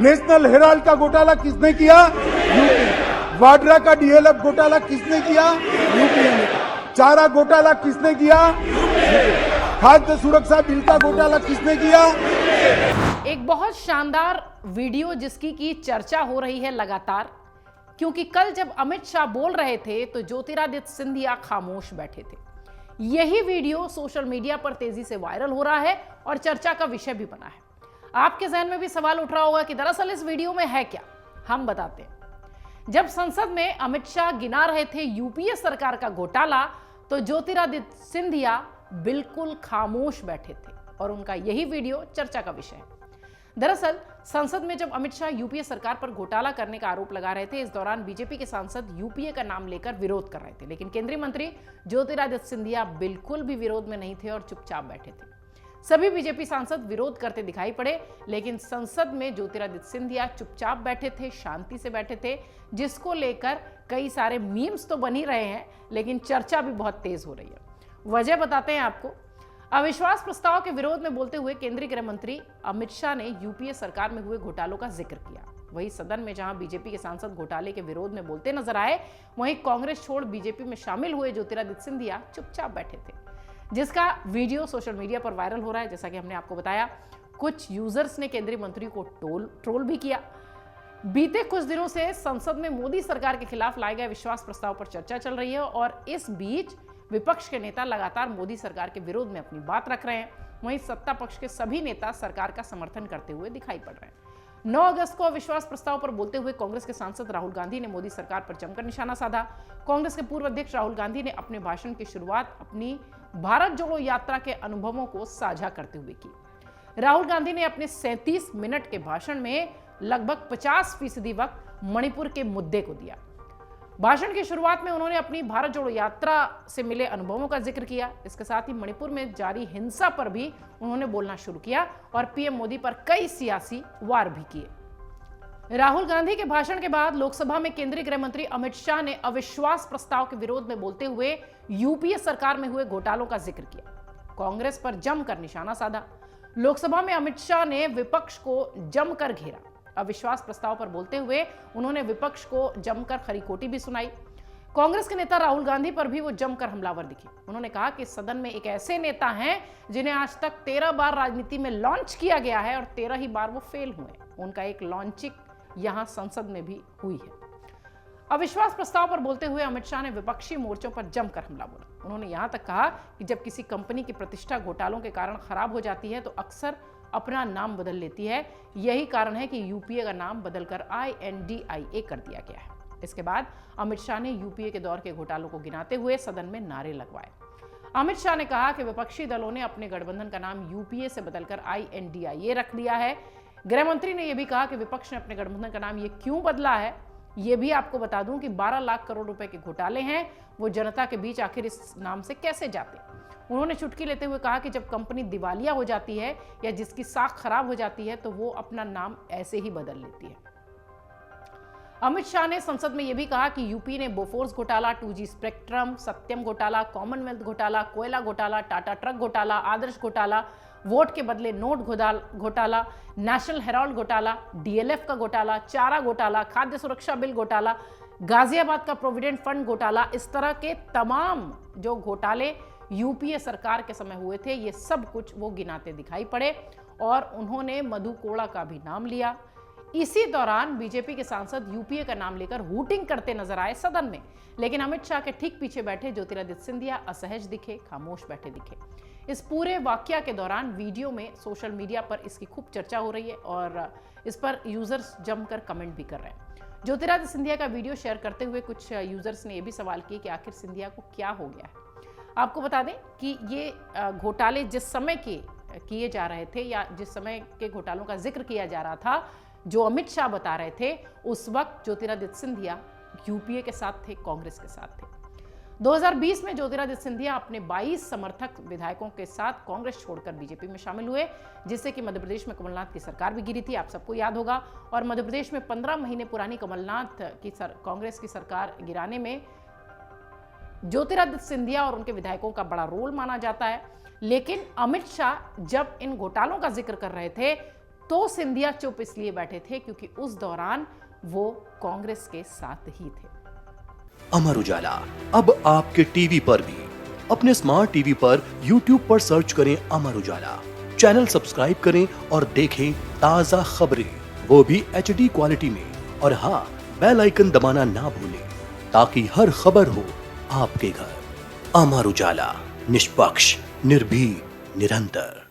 National Herald का घोटाला किसने किया? यूपी। वाड्रा का डीएलएफ घोटाला किसने किया? यूपीए ने। चारा घोटाला किसने किया? खाद्य सुरक्षा बिल का घोटाला किसने किया? एक बहुत शानदार वीडियो जिसकी की चर्चा हो रही है लगातार, क्योंकि कल जब अमित शाह बोल रहे थे तो ज्योतिरादित्य सिंधिया खामोश बैठे थे। यही वीडियो सोशल मीडिया पर तेजी से वायरल हो रहा है और चर्चा का विषय भी बना है। आपके जहन में भी सवाल उठ रहा होगा कि दरअसल इस वीडियो में है क्या। हम बताते हैं। जब संसद में अमित शाह गिना रहे थे यूपीए सरकार का घोटाला, तो ज्योतिरादित्य सिंधिया बिल्कुल खामोश बैठे थे और उनका यही वीडियो चर्चा का विषय है। दरअसल संसद में जब अमित शाह यूपीए सरकार पर घोटाला करने का आरोप लगा रहे थे, इस दौरान बीजेपी के सांसद यूपीए का नाम लेकर विरोध कर रहे थे, लेकिन केंद्रीय मंत्री ज्योतिरादित्य सिंधिया बिल्कुल भी विरोध में नहीं थे और चुपचाप बैठे थे। सभी बीजेपी सांसद विरोध करते दिखाई पड़े, लेकिन संसद में ज्योतिरादित्य सिंधिया चुपचाप बैठे थे, शांति से बैठे थे, जिसको लेकर कई सारे मीम्स तो बन ही रहे हैं, लेकिन चर्चा भी बहुत तेज हो रही है। वजह बताते हैं आपको। अविश्वास प्रस्ताव के विरोध में बोलते हुए केंद्रीय गृह मंत्री अमित शाह ने यूपीए सरकार में हुए घोटालों का जिक्र किया। वहीं सदन में जहां बीजेपी के सांसद घोटाले के विरोध में बोलते नजर आए, वहीं कांग्रेस छोड़ बीजेपी में शामिल हुए ज्योतिरादित्य सिंधिया चुपचाप बैठे थे, जिसका वीडियो सोशल मीडिया पर वायरल हो रहा है। जैसा कि हमने आपको बताया, कुछ यूजर्स ने केंद्रीय मंत्री को ट्रोल भी किया। बीते कुछ दिनों से संसद में मोदी सरकार के खिलाफ लाए गए विश्वास प्रस्ताव पर चर्चा चल रही है और इस बीच विपक्ष के नेता लगातार मोदी सरकार के विरोध में अपनी बात रख रहे हैं। वहीं सत्ता पक्ष के सभी नेता सरकार का समर्थन करते हुए दिखाई पड़ रहे हैं। 9 अगस्त को अविश्वास प्रस्ताव पर बोलते हुए कांग्रेस के सांसद राहुल गांधी ने मोदी सरकार पर जमकर निशाना साधा। कांग्रेस के पूर्व अध्यक्ष राहुल गांधी ने अपने भाषण की शुरुआत अपनी भारत जोड़ो यात्रा के अनुभवों को साझा करते हुए की। राहुल गांधी ने अपने 37 मिनट के भाषण में लगभग 50% वक्त मणिपुर के मुद्दे को दिया। भाषण की शुरुआत में उन्होंने अपनी भारत जोड़ो यात्रा से मिले अनुभवों का जिक्र किया। इसके साथ ही मणिपुर में जारी हिंसा पर भी उन्होंने बोलना शुरू किया और पीएम मोदी पर कई सियासी वार भी किए। राहुल गांधी के भाषण के बाद लोकसभा में केंद्रीय गृह मंत्री अमित शाह ने अविश्वास प्रस्ताव के विरोध में बोलते हुए यूपीए सरकार में हुए घोटालों का जिक्र किया, कांग्रेस पर जमकर निशाना साधा। लोकसभा में अमित शाह ने विपक्ष को जमकर घेरा। अविश्वास प्रस्ताव पर बोलते हुए उन्होंने विपक्ष को जमकर खरीकोटी भी सुनाई। कांग्रेस के नेता राहुल गांधी पर भी वो जमकर हमलावर दिखे। उन्होंने कहा कि सदन में एक ऐसे नेता हैं जिन्हें आज तक 13 बार राजनीति में लॉन्च किया गया है और 13 ही बार वो फेल हुए। उनका एक लॉन्चिंग यहां संसद में भी हुई है। अविश्वास प्रस्ताव पर बोलते हुए अमित शाह ने विपक्षी मोर्चों पर जमकर हमला बोला। उन्होंने यहां तक कहा कि जब किसी कंपनी की प्रतिष्ठा घोटालों के कारण खराब हो जाती है तो अक्सर अपना नाम बदल लेती है। यही कारण है कि यूपीए का नाम बदलकर INDIA कर दिया गया है। इसके बाद अमित शाह ने यूपीए के दौर के घोटालों को गिनाते हुए सदन में नारे लगवाए। अमित शाह ने कहा कि विपक्षी दलों ने अपने गठबंधन का नाम यूपीए से बदलकर INDIA रख दिया है। गृह मंत्री ने यह भी कहा कि विपक्ष ने अपने गठबंधन का नाम ये क्यों बदला है। ये भी आपको बता दूं कि 12 लाख करोड़ रुपए के घोटाले हैं, वो जनता के बीच आखिर इस नाम से कैसे जाते। उन्होंने चुटकी लेते हुए कहा कि जब कंपनी दिवालिया हो जाती है या जिसकी साख खराब हो जाती है तो वो अपना नाम ऐसे ही बदल लेती है। अमित शाह ने संसद में यह भी कहा कि यूपी ने बोफोर्स घोटाला, 2G स्पेक्ट्रम, सत्यम घोटाला, कॉमनवेल्थ घोटाला, कोयला घोटाला, टाटा ट्रक घोटाला, आदर्श घोटाला, वोट के बदले नोट घोटाला, नेशनल हेराल्ड घोटाला, DLF का घोटाला, चारा घोटाला, खाद्य सुरक्षा बिल घोटाला, गाजियाबाद का प्रोविडेंट फंड घोटाला, इस तरह के तमाम जो घोटाले यूपीए सरकार के समय हुए थे, ये सब कुछ वो गिनाते दिखाई पड़े और उन्होंने मधु कोड़ा का भी नाम लिया। इसी दौरान बीजेपी के सांसद यूपीए का नाम लेकर हूटिंग करते नजर आए सदन में, लेकिन अमित शाह के ठीक पीछे बैठे ज्योतिरादित्य सिंधिया असहज दिखे, खामोश बैठे दिखे। इस पूरे वाकया के दौरान वीडियो में सोशल मीडिया पर इसकी खूब चर्चा हो रही है और इस पर यूजर्स जमकर कमेंट भी कर रहे हैं। ज्योतिरादित्य सिंधिया का वीडियो शेयर करते हुए कुछ यूजर्स ने यह भी सवाल किए कि आखिर सिंधिया को क्या हो गया है। आपको बता दें कि ये घोटाले जिस समय के किए जा रहे थे या जिस समय के घोटालों का जिक्र किया जा रहा था, जो अमित शाह बता रहे थे, उस वक्त ज्योतिरादित्य सिंधिया यूपीए के साथ थे, कांग्रेस के साथ थे। 2020 में ज्योतिरादित्य सिंधिया अपने 22 समर्थक विधायकों के साथ कांग्रेस छोड़कर बीजेपी में शामिल हुए, जिससे कि मध्य प्रदेश में कमलनाथ की सरकार भी गिरी थी, आप सबको याद होगा। और मध्य प्रदेश में 15 महीने पुरानी कमलनाथ की कांग्रेस की सरकार गिराने में ज्योतिरादित्य सिंधिया और उनके विधायकों का बड़ा रोल माना जाता है। लेकिन अमित शाह जब इन घोटालों का जिक्र कर रहे थे तो सिंधिया चुप इसलिए बैठे थे क्योंकि उस दौरान वो कांग्रेस के साथ ही थे। अमर उजाला अब आपके टीवी पर भी। अपने स्मार्ट टीवी पर YouTube पर सर्च करें अमर उजाला, चैनल सब्सक्राइब करें और देखें ताजा खबरें, वो भी HD क्वालिटी में। और हाँ, बेल आइकन दबाना ना भूलें ताकि हर खबर हो आपके घर। अमर उजाला, निष्पक्ष, निर्भीक, निरंतर।